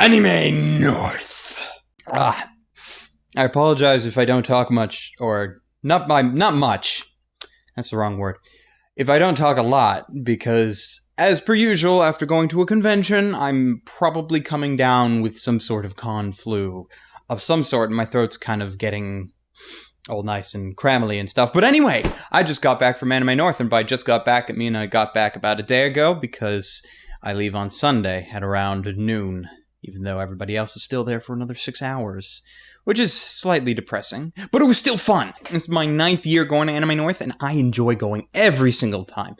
Anime North. I apologize if I don't talk much, or not much. That's the wrong word. If I don't talk a lot, because as per usual, after going to a convention, I'm probably coming down with some sort of con flu of some sort, and my throat's kind of getting all nice and crammely and stuff. But anyway, I just got back from Anime North, and by just got back, I mean I got back about a day ago, because I leave on Sunday at around noon, even though everybody else is still there for another 6 hours, which is slightly depressing, but it was still fun. It's my 9th year going to Anime North, and I enjoy going every single time.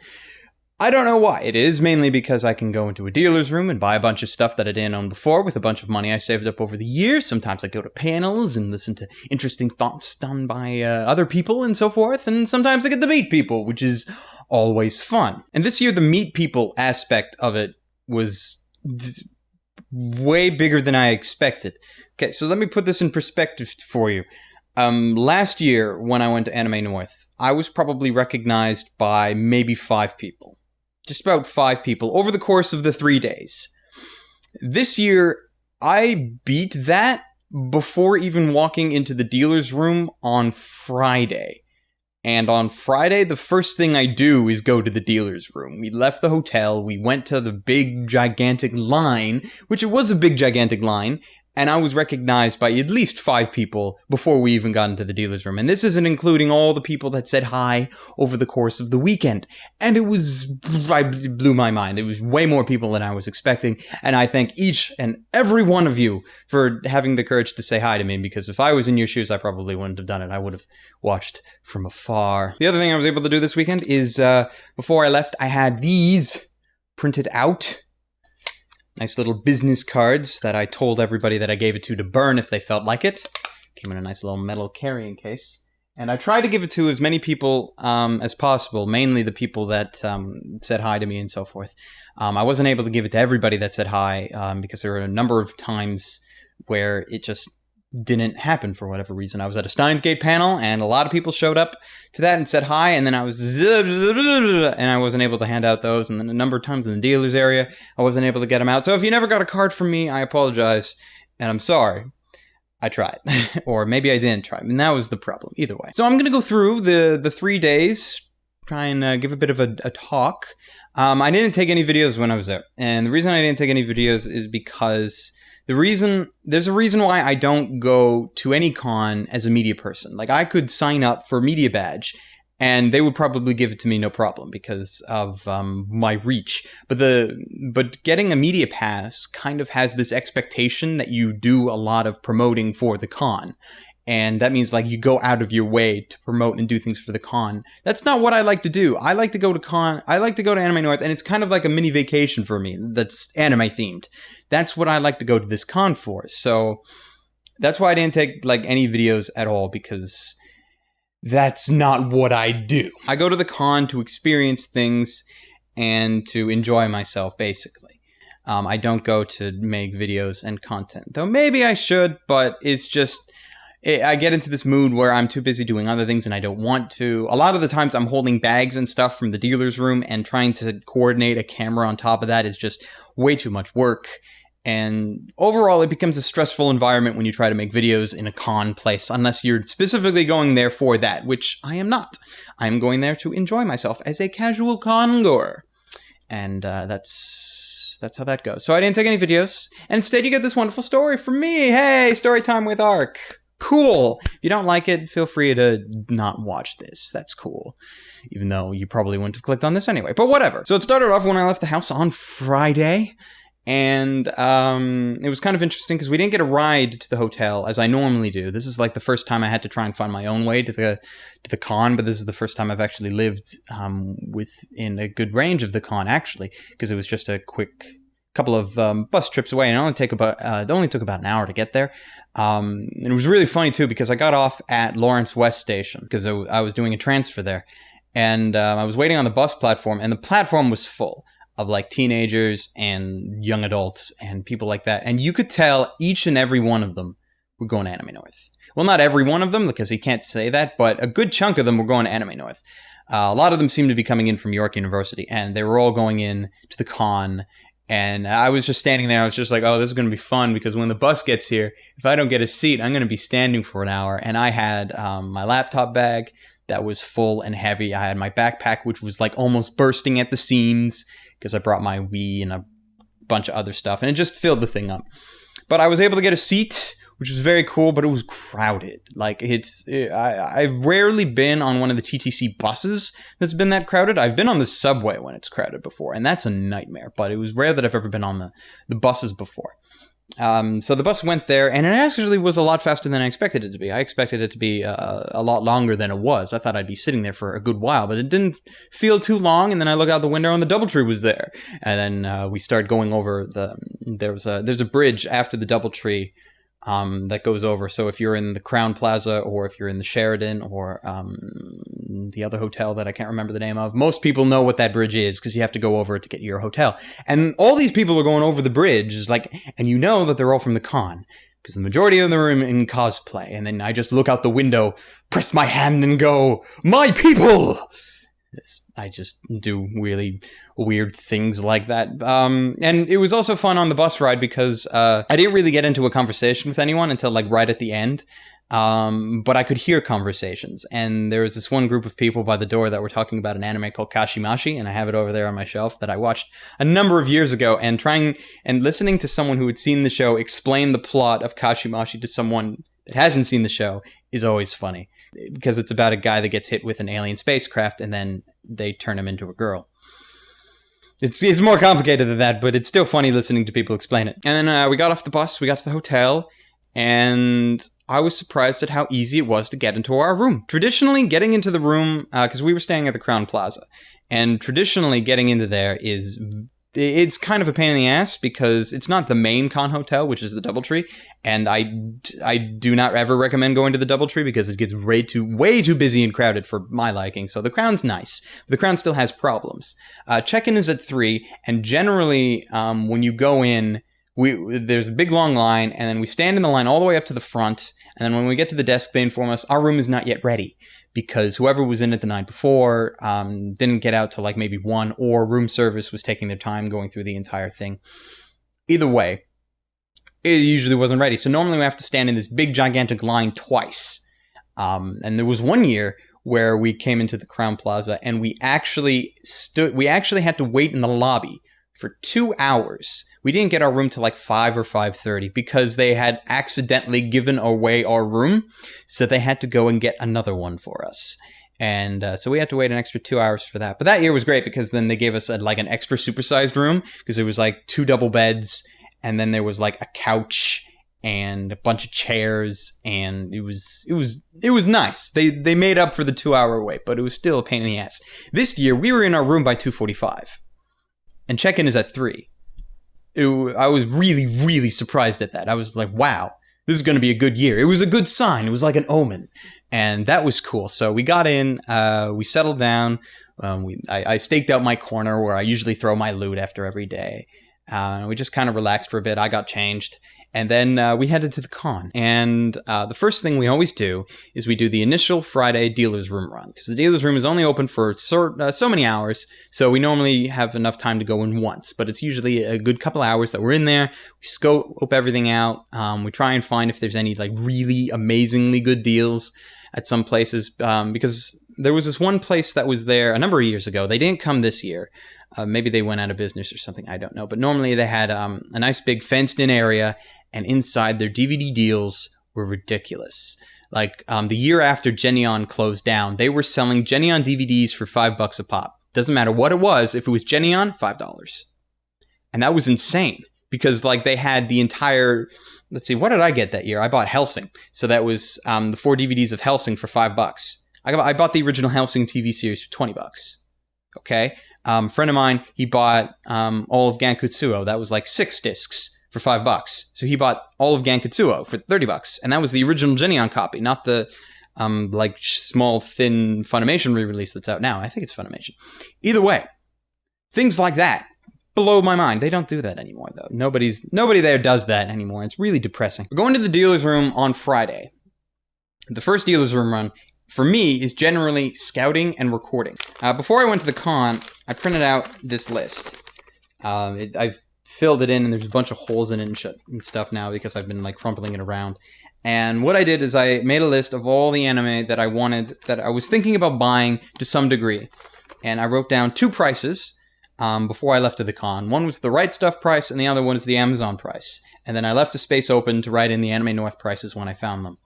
I don't know why. It is mainly because I can go into a dealer's room and buy a bunch of stuff that I didn't own before with a bunch of money I saved up over the years. Sometimes I go to panels and listen to interesting thoughts done by other people and so forth, and sometimes I get to meet people, which is always fun. And this year, the meet people aspect of it was way bigger than I expected. Okay, so let me put this in perspective for you. Last year, when I went to Anime North, I was probably recognized by maybe 5 people. Just about 5 people over the course of the 3 days. This year, I beat that before even walking into the dealer's room on Friday. And on Friday, the first thing I do is go to the dealer's room. We left the hotel, we went to the big, gigantic line, which it was a big, gigantic line, and I was recognized by at least 5 people before we even got into the dealer's room. And this isn't including all the people that said hi over the course of the weekend. And it blew my mind. It was way more people than I was expecting. And I thank each and every one of you for having the courage to say hi to me, because if I was in your shoes, I probably wouldn't have done it. I would have watched from afar. The other thing I was able to do this weekend is, before I left, I had these printed out. Nice little business cards that I told everybody that I gave it to burn if they felt like it. Came in a nice little metal carrying case. And I tried to give it to as many people as possible, mainly the people that said hi to me and so forth. I wasn't able to give it to everybody that said hi because there were a number of times where it just didn't happen for whatever reason. I was at a Steins Gate panel, and a lot of people showed up to that and said hi, and then I wasn't able to hand out those, and then a number of times in the dealer's area, I wasn't able to get them out. So if you never got a card from me, I apologize, and I'm sorry. I tried. Or maybe I didn't try, and that was the problem. Either way. So I'm going to go through the 3 days, try and give a bit of a talk. I didn't take any videos when I was there, and the reason I didn't take any videos is because there's a reason why I don't go to any con as a media person. Like, I could sign up for a media badge, and they would probably give it to me no problem because of my reach. But getting a media pass kind of has this expectation that you do a lot of promoting for the con. And that means, like, you go out of your way to promote and do things for the con. That's not what I like to do. I like to go to Anime North, and it's kind of like a mini vacation for me that's anime themed. That's what I like to go to this con for. So that's why I didn't take, like, any videos at all, because that's not what I do. I go to the con to experience things and to enjoy myself, basically. I don't go to make videos and content. Though maybe I should, but it's just... I get into this mood where I'm too busy doing other things and I don't want to. A lot of the times I'm holding bags and stuff from the dealer's room, and trying to coordinate a camera on top of that is just way too much work. And overall, it becomes a stressful environment when you try to make videos in a con place, unless you're specifically going there for that, which I am not. I'm going there to enjoy myself as a casual con goer. And that's how that goes. So I didn't take any videos, and instead you get this wonderful story from me. Hey, story time with Ark. Cool. If you don't like it, feel free to not watch this. That's cool. Even though you probably wouldn't have clicked on this anyway. But whatever. So it started off when I left the house on Friday. And it was kind of interesting because we didn't get a ride to the hotel as I normally do. This is like the first time I had to try and find my own way to the con. But this is the first time I've actually lived within a good range of the con, actually. Because it was just a quick couple of bus trips away. And it only took about an hour to get there. And it was really funny, too, because I got off at Lawrence West Station because I was doing a transfer there. And I was waiting on the bus platform, and the platform was full of, like, teenagers and young adults and people like that. And you could tell each and every one of them were going to Anime North. Well, not every one of them, because you can't say that, but a good chunk of them were going to Anime North. A lot of them seemed to be coming in from York University, and they were all going in to the con And I was just standing there. I was just like, oh, this is going to be fun because when the bus gets here, if I don't get a seat, I'm going to be standing for an hour. And I had my laptop bag that was full and heavy. I had my backpack, which was like almost bursting at the seams because I brought my Wii and a bunch of other stuff. And it just filled the thing up. But I was able to get a seat, which was very cool, but it was crowded. Like, I've rarely been on one of the TTC buses that's been that crowded. I've been on the subway when it's crowded before, and that's a nightmare. But it was rare that I've ever been on the buses before. So the bus went there, and it actually was a lot faster than I expected it to be. I expected it to be a lot longer than it was. I thought I'd be sitting there for a good while, but it didn't feel too long. And then I look out the window, and the DoubleTree was there. And then we started going over there's a bridge after the DoubleTree that goes over. So if you're in the Crown Plaza, or if you're in the Sheraton, or the other hotel that I can't remember the name of, most people know what that bridge is because you have to go over it to get to your hotel. And all these people are going over the bridge, and you know that they're all from the con because the majority of them are in cosplay. And then I just look out the window, press my hand, and go, "My people!" I just do really weird things like that. And it was also fun on the bus ride because I didn't really get into a conversation with anyone until like right at the end. But I could hear conversations. And there was this one group of people by the door that were talking about an anime called Kashimashi, and I have it over there on my shelf that I watched a number of years ago. And listening to someone who had seen the show explain the plot of Kashimashi to someone that hasn't seen the show is always funny. Because it's about a guy that gets hit with an alien spacecraft and then they turn him into a girl. It's more complicated than that, but it's still funny listening to people explain it. And then we got off the bus, we got to the hotel, and I was surprised at how easy it was to get into our room. Traditionally, getting into the room, because we were staying at the Crown Plaza, and traditionally getting into there it's kind of a pain in the ass because it's not the main con hotel, which is the DoubleTree, and I do not ever recommend going to the DoubleTree because it gets way too busy and crowded for my liking. So the Crown's nice. The Crown still has problems. Check-in is at 3, and generally when you go in, there's a big long line, and then we stand in the line all the way up to the front, and then when we get to the desk, they inform us our room is not yet ready. Because whoever was in it the night before didn't get out till like maybe 1, or room service was taking their time going through the entire thing. Either way, it usually wasn't ready. So normally we have to stand in this big gigantic line twice. And there was one year where we came into the Crown Plaza and we actually had to wait in the lobby for 2 hours. We didn't get our room till like 5 or 5:30 because they had accidentally given away our room. So they had to go and get another one for us. And so we had to wait an extra 2 hours for that. But that year was great because then they gave us an extra supersized room because there was like 2 double beds. And then there was like a couch and a bunch of chairs. And it was nice. They made up for the 2-hour wait, but it was still a pain in the ass. This year, we were in our room by 2:45. And check-in is at 3. I was really, really surprised at that. I was like, wow, this is going to be a good year. It was a good sign. It was like an omen. And that was cool. So we got in, we settled down. I staked out my corner where I usually throw my loot after every day. We just kind of relaxed for a bit. I got changed. And then we headed to the con. And the first thing we always do is we do the initial Friday dealer's room run. Because the dealer's room is only open for so many hours. So we normally have enough time to go in once. But it's usually a good couple hours that we're in there. We scope everything out. We try and find if there's any like really amazingly good deals at some places. Because there was this one place that was there a number of years ago. They didn't come this year. Maybe they went out of business or something. I don't know. But normally they had a nice big fenced-in area. And inside, their DVD deals were ridiculous. Like, the year after Geneon closed down, they were selling Geneon DVDs for $5 a pop. Doesn't matter what it was. If it was Geneon, $5. And that was insane. Because, like, they had the entire... Let's see, what did I get that year? I bought Hellsing. So that was the 4 DVDs of Hellsing for $5. I bought the original Hellsing TV series for $20. Okay? Friend of mine, he bought all of Gankutsuo. That was like 6 discs for $5. So he bought all of Gankutsuo for $30. And that was the original Geneon copy, not the small, thin Funimation re-release that's out now. I think it's Funimation. Either way, things like that blow my mind. They don't do that anymore, though. Nobody there does that anymore. It's really depressing. We're going to the dealer's room on Friday. The first dealer's room run, for me, is generally scouting and recording. Before I went to the con, I printed out this list. I've filled it in, and there's a bunch of holes in it and stuff now because I've been like crumpling it around. And what I did is I made a list of all the anime that I wanted, that I was thinking about buying to some degree. And I wrote down 2 prices before I left to the con. One was the Right Stuff price, and the other one is the Amazon price. And then I left a space open to write in the Anime North prices when I found them.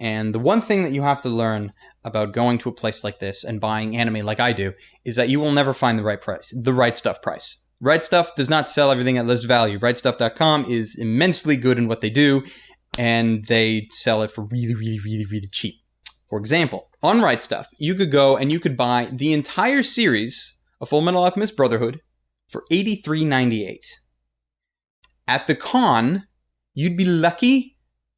And the one thing that you have to learn about going to a place like this and buying anime like I do is that you will never find the right price, the Right Stuff price. Right Stuff does not sell everything at list value. RightStuff.com is immensely good in what they do, and they sell it for really, really, really, really cheap. For example, on Right Stuff, you could go and you could buy the entire series of Full Metal Alchemist Brotherhood for $83.98. At the con, you'd be lucky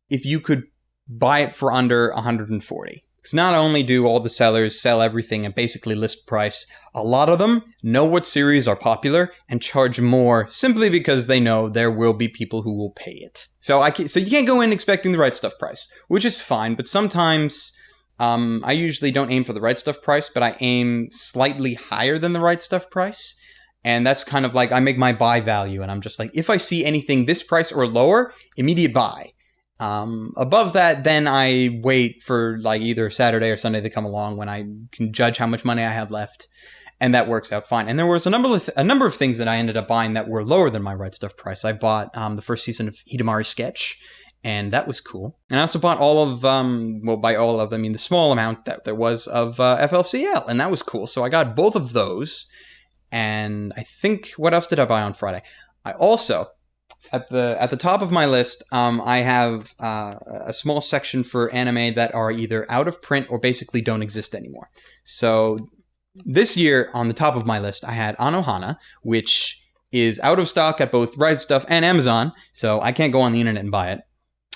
if you could buy it for under $140. Because not only do all the sellers sell everything at basically list price, a lot of them know what series are popular and charge more simply because they know there will be people who will pay it. So you can't go in expecting the Right Stuff price, which is fine, but sometimes I usually don't aim for the Right Stuff price, but I aim slightly higher than the Right Stuff price. And that's kind of like I make my buy value, and I'm just like, if I see anything this price or lower, immediate buy. Above that, then I wait for like either Saturday or Sunday to come along when I can judge how much money I have left, and that works out fine. And there was a number of things that I ended up buying that were lower than my Right Stuff price. I bought the first season of Hidamari Sketch, and that was cool. And I also bought all of, by all of, I mean the small amount that there was of FLCL, and that was cool. So I got both of those. And I think, what else did I buy on Friday? I also, at the top of my list, I have a small section for anime that are either out of print or basically don't exist anymore. So this year, on the top of my list, I had Anohana, which is out of stock at both Right Stuff and Amazon, so I can't go on the internet and buy it.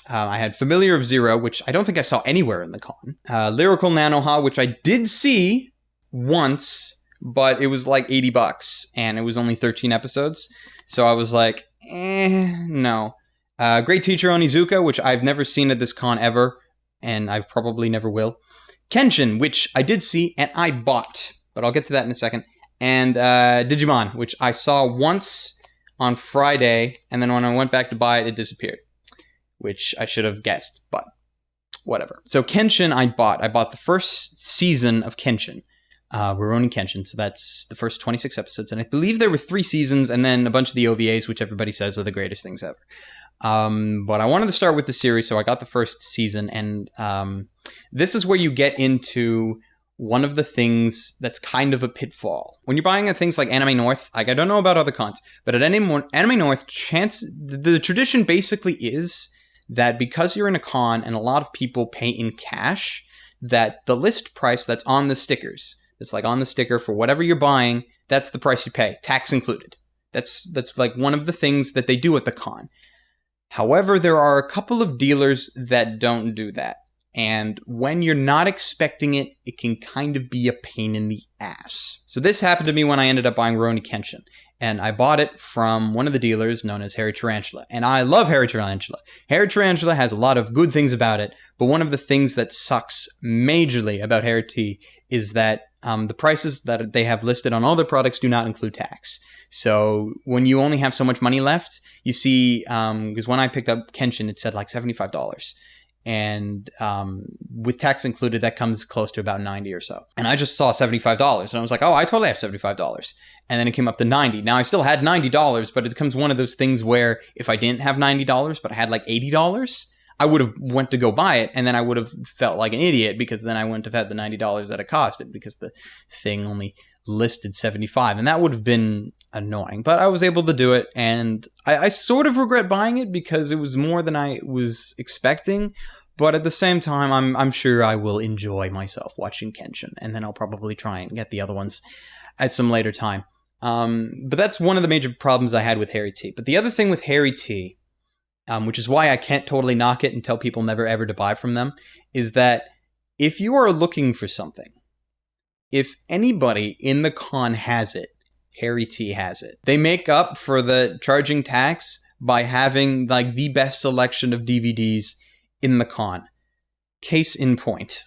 I had Familiar of Zero, which I don't think I saw anywhere in the con. Lyrical Nanoha, which I did see once, but it was like $80 and it was only 13 episodes. So I was like, no. Great Teacher Onizuka, which I've never seen at this con ever, and I probably never will. Kenshin, which I did see and I bought, but I'll get to that in a second. And Digimon, which I saw once on Friday, and then when I went back to buy it, it disappeared, which I should have guessed, but whatever. So Kenshin I bought. I bought the first season of Kenshin. Rurouni Kenshin, so that's the first 26 episodes, and I believe there were 3 seasons and then a bunch of the OVAs, which everybody says are the greatest things ever. But I wanted to start with the series, so I got the first season, and this is where you get into one of the things that's kind of a pitfall. When you're buying at things like Anime North, like I don't know about other cons, but at Anime North, the tradition basically is that because you're in a con and a lot of people pay in cash, that the list price that's on the stickers, it's like on the sticker for whatever you're buying, that's the price you pay, tax included. That's like one of the things that they do at the con. However, there are a couple of dealers that don't do that. And when you're not expecting it, it can kind of be a pain in the ass. So this happened to me when I ended up buying Rurouni Kenshin. And I bought it from one of the dealers known as Harry Tarantula. And I love Harry Tarantula. Harry Tarantula has a lot of good things about it. But one of the things that sucks majorly about Harry T is that the prices that they have listed on all their products do not include tax. So when you only have so much money left, you see, because when I picked up Kenshin, it said like $75. And with tax included, that comes close to about $90 or so. And I just saw $75, and I was like, oh, I totally have $75. And then it came up to $90. Now, I still had $90, but it becomes one of those things where if I didn't have $90, but I had like $80, I would have went to go buy it, and then I would have felt like an idiot because then I wouldn't have had the $90 that it costed because the thing only listed $75, and that would have been annoying. But I was able to do it, and I sort of regret buying it because it was more than I was expecting. But at the same time, I'm sure I will enjoy myself watching Kenshin, and then I'll probably try and get the other ones at some later time. But that's one of the major problems I had with Harry T. But the other thing with Harry T, which is why I can't totally knock it and tell people never ever to buy from them, is that if you are looking for something, if anybody in the con has it, Harry T has it. They make up for the charging tax by having like the best selection of DVDs in the con. Case in point.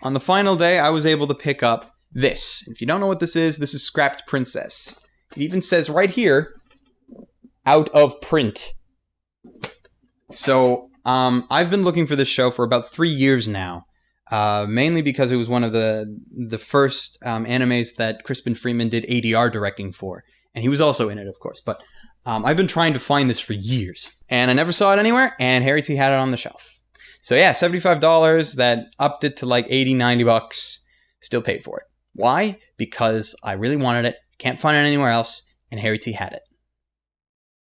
On the final day, I was able to pick up this. If you don't know what this is Scrapped Princess. It even says right here, out of print. So, I've been looking for this show for about 3 years now. Mainly because it was one of the first animes that Crispin Freeman did ADR directing for. And he was also in it, of course. But I've been trying to find this for years. And I never saw it anywhere, and Harry T had it on the shelf. So yeah, $75, that upped it to like $80, $90. Still paid for it. Why? Because I really wanted it, can't find it anywhere else, and Harry T had it.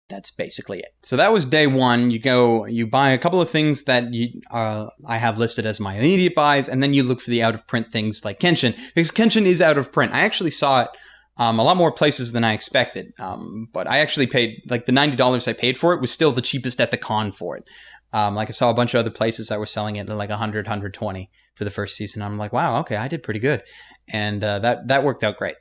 That's basically it. So that was day one. You buy a couple of things that I have listed as my immediate buys, and then you look for the out-of-print things like Kenshin, because Kenshin is out of print. I actually saw it a lot more places than I expected, but I actually paid, like the $90 I paid for it was still the cheapest at the con for it. Like I saw a bunch of other places that were selling it at like 100, 120 for the first season. I'm like, wow, okay, I did pretty good. And that worked out great.